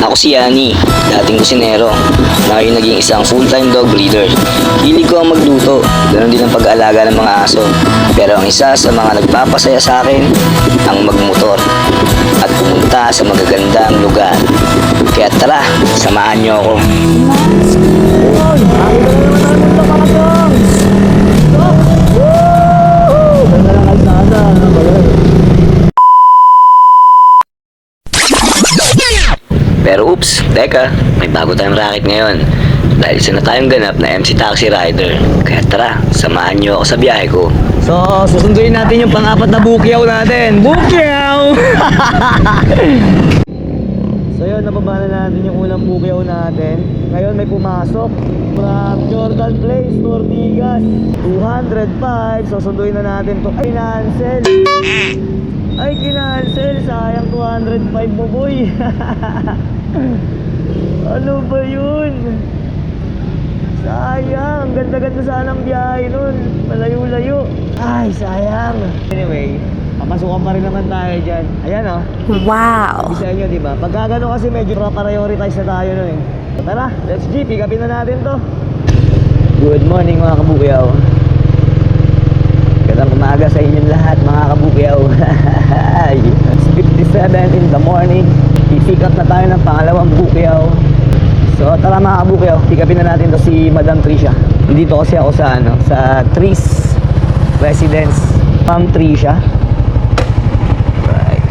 Ako si Yani, dating kusinero, na ngayon naging isang full-time dog breeder. Hilig ko ang magluto, ganoon din ang pag-aalaga ng mga aso. Pero ang isa sa mga nagpapasaya sa akin, ang magmotor at pumunta sa magagandang lugar. Kaya tara, samahan niyo ako. Pero oops, teka, may bago tayong racket ngayon. Dahil isa na tayong ganap na MC Taxi Rider. Kaya tara, samahan niyo ako sa biyahe ko. So, susunduin natin yung pang-apat na bukyaw natin. Bukyaw! So yun, napabana natin yung unang bukyaw natin. Ngayon may pumasok from Jordan Place, Ortigas, 205. So sunduin na natin to. Ay, kinancel. Ay, kinancel. Sayang 205 mo, boy. Ano ba yun? Sayang, ganda-ganda sana ang biyahe nun. Malayo-layo. Ay, sayang. Anyway, papasukan pa rin naman tayo dyan. Ayan o. Wow! Bisa nyo, diba? Pagka gano'n kasi medyo prioritize na tayo nun eh. So, tara, let's G, pick upin na natin to. Good morning mga kabukyaw. Gandang umaga sa inyong lahat mga kabukyaw. It's 57 in the morning. I-pick up na tayo ng pangalawang bukyaw. So tara mga kabukyaw, pick upin na natin to si Madam Tricia. Dito kasi ako sa sa Tris Residence, Ma'am Tricia. Right.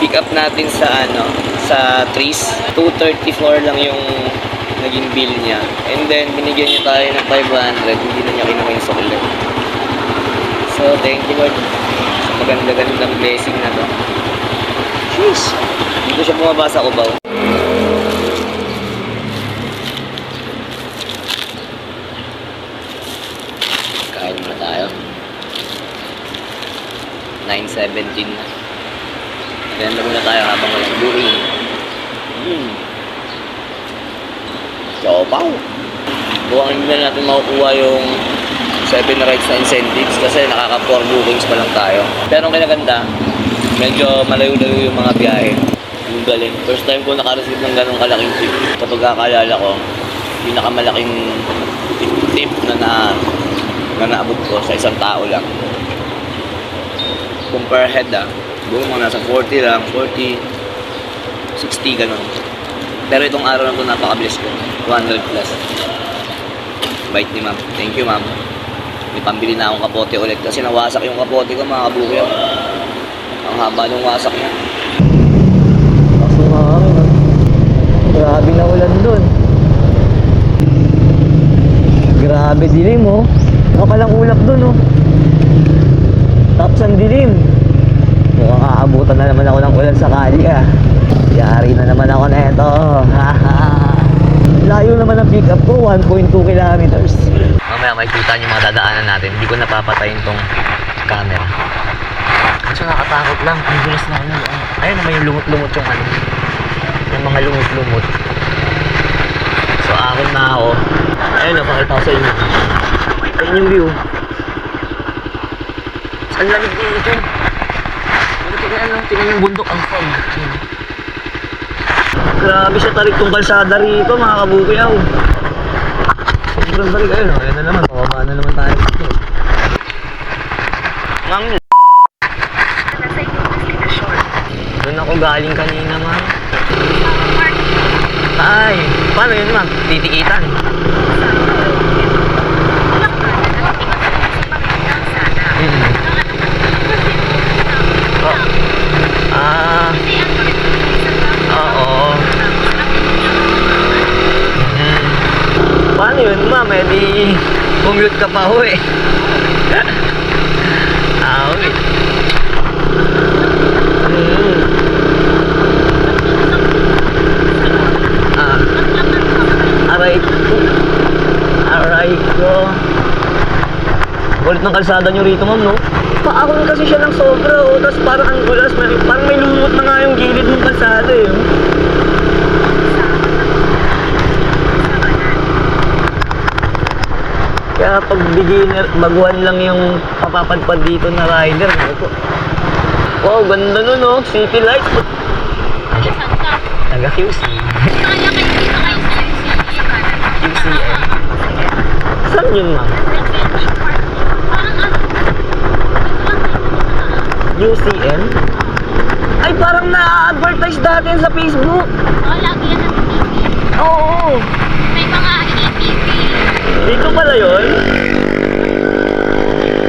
Pick up natin sa sa Tris. 234 lang yung naging bill niya. And then binigyan niya tayo ng 500, hindi na niya kinuha yung sukli. So thank you Lord sa maganda-gandang blessing na to. Jeez, dito siya bumaba sa Cubao. Kain muna tayo. 9:17 na. Ganda muna tayo habang walang booking. Chopaw! Buwang hindi na natin makukuha yung 7 rides na incentives kasi nakaka 4 bookings pa lang tayo. Pero ang kinaganda, medyo malayo-layo yung mga biyahe. Yung galing. First time ko naka-receive ng ganong kalaking tip. Kapag kakalala ko, pinakamalaking tip na naabot ko sa isang tao lang. Kung per head buong mga nasa 40 lang, 40, 60 ganun. Pero itong araw na ito napaka-bless ko. 200 plus. Bait ni ma'am. Thank you ma'am. May pambili na akong kapote ulit kasi nawasak yung kapote ko mga kabukyaw. Ang haba ng wasak niya. Kaso nga kami, no? Grabe na ulan dun. Grabe dilim, oh. Nakapalang ulap dun, oh. Tapos ang dilim. Mukhang aabutan na naman ako ng ulan sa kali, ah. Yari na naman ako na ito. Layo naman ang pick up ko, 1.2 kilometers. Mamaya makikita niyo mga dadaanan natin. Hindi ko napapatayin tong camera. Kasi nakatakot lang. Ang gulas na ano. Ayun naman yung lumot-lumot yung ano. Yung mga lumot-lumot. So akin na ako. Ayun na, pakita ko sa inyo. Ayun yung view. Ang lamig dito. Tingnan yung bundok, ang fog. Grabe siya tarik tong kalsada rito mga kabukyaw. Sobrang tarik. Ayun, ayun na naman. Pababa na naman tayo dito. Ma'am, doon ako galing kanina, ma'am. Ay, paano yun, ma'am? Titikitan. Oo. Paano yun, ma'am? Eh, di commute ka pa ho eh. Okay. Aray ko. Kulit ng kalsada nyo rito, ma'am, no? Paahon kasi siya ng sobra, oh. Tapos parang ang gulas, parang may lumot na nga yung gilid ng kalsada, eh. Oh. Kaya pag beginner, baguhan lang yung papapadpad dito na rider. Ako. Wow, ganda nun oh. City lights. Saan ka? Taga QC. Kaya kayo dito kayo sa UCM. QCM. Saan yun, ma'am? Adventure Park. Parang ano? UCM? Ay, parang na-advertise dati yan sa Facebook. Oh, lagi yan sa TV. Oo. May mga ATV. Dito pala yun.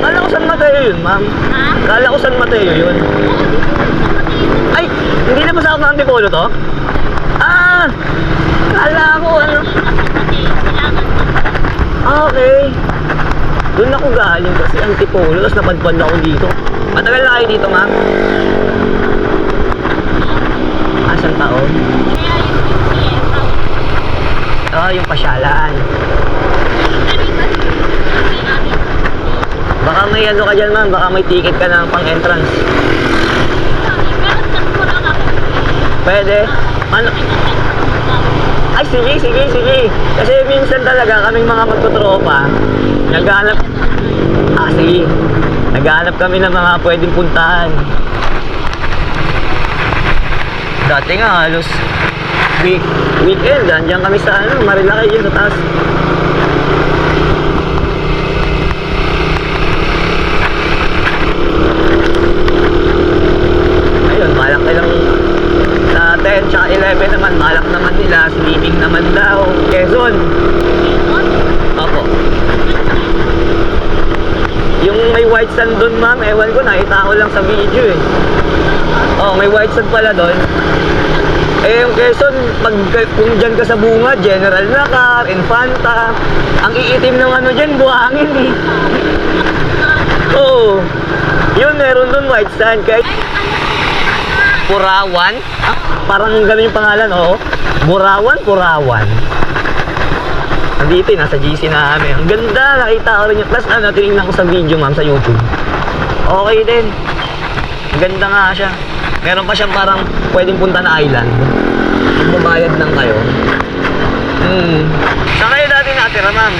Kala ko San Mateo yun, ma'am. Ha? Kala ko San Mateo yun. Oo, dito sa Mateo. Ay, hindi na ba sa Antipolo to? Ah! Kala ko ano. Sa Mateo, kailangan mo. Okay. Doon ako galing kasi Antipolo, tapos napadpad ako dito. Matagal na kayo dito, ma'am? Asang taon? Kaya yung UCM. Yung pasyalan. Baka may ano ka dyan, ma'am. Baka may ticket ka ng pang-entrance. Pwede? Ano? Ay, sige. Kasi minsan talaga kaming mga magtutropa, naghahanap. Sige. Naghahanap kami ng mga pwedeng puntahan. Dati nga, halos weekend, andyan kami sa Marilaki yun sa taas. Ayun, malak nilang sa 10 tsaka 11 naman, malak naman nila, swimming naman daw. Quezon. Opo. Yung may white sand doon, ma'am, ewan ko, nakita ko lang sa video eh. Oh, may white sand pala doon. Eh, yung Quezon, kung dyan ka sa bunga, General Nakar, Infanta, ang iitim ng ano dyan, buhangin eh. Oo. Yun, meron doon white sand. Kahit Purawan? Parang ganun yung pangalan, oo. Purawan. Nandito, nasa GC na kami. Ang ganda, nakita ko rin yung plus, tinignan ko sa video, ma'am, sa YouTube. Okay din. Ang ganda nga siya. Meron pa siyang parang pwedeng punta na island. Magbabayad lang kayo. Saan kayo dati natira, ma'am?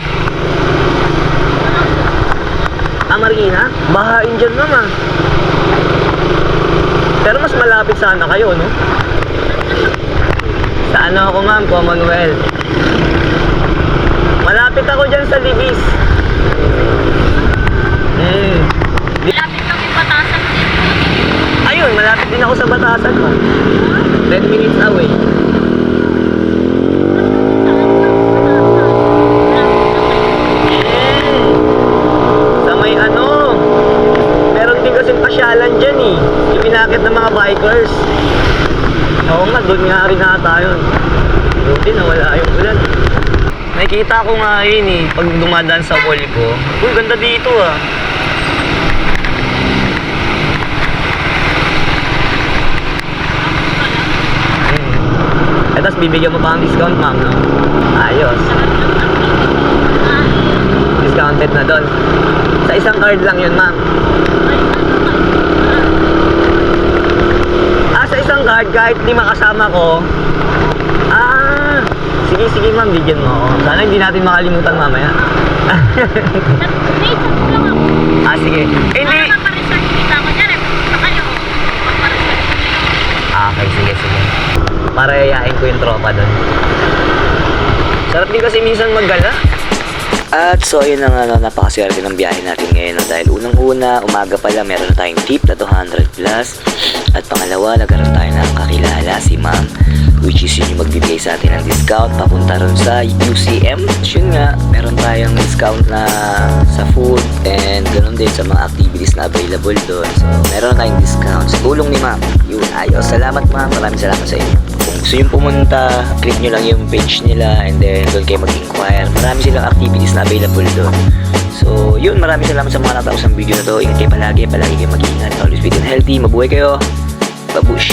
Marikina? Bahain dyan, ma'am. Pero mas malapit sana kayo, no? Sa ano ako, ma'am? Commonwealth. Malapit ako dyan sa Libis. Lapit lang yung Batasan dito. Ayun, malapit din ako sa Batasan, ma'am. 10 minutes away. Sa may ano, meron din kasing pasyalan dyan eh. Yung pinakit ng mga bikers. Oo nga, doon nga rin ata yun. Buti nawala yung ulan. Nakikita ko nga yun eh, pag dumadaan sa wall ko. Uy, ganda dito ah. Tapos bibigyan mo pa ang discount, ma'am, no? Ayos. Discounted na doon. Sa isang card lang yun, ma'am. Sa isang card, kahit di makasama ko. Sige, ma'am, bigyan mo ako. Sana hindi natin makalimutan mamaya. Wait, sabi lang ako. Sige. Hindi. Para maparesearch kita ako dyan. Punta kayo. Magparesearch kayo. Okay, sige. Para yayain ko yung tropa doon. Sarap din kasi minsan maggala. At so, yun na nga, napakaswerte ng biyahe natin ngayon. Dahil unang-una, umaga pala, meron na tayong tip na 200 plus. At pangalawa, nagkaroon tayo ng kakilala, si ma'am. Which is yun yung magbibigay sa atin ng discount papunta ron sa UCM. Yun nga, meron tayong discount na sa food and ganoon din sa mga activities na available doon. So, meron tayong discount sa tulong ni ma'am. Yun, ayos. Salamat ma'am. Maraming salamat sa inyo. Kung gusto nyo pumunta, click nyo lang yung page nila and then doon kayo mag-inquire. Marami silang activities na available doon. So, yun. Maraming salamat sa mga natapos ng video na to. Ingat kayo palagi kayo mag-iingat. Always fit and healthy. Mabuhay kayo. Babush!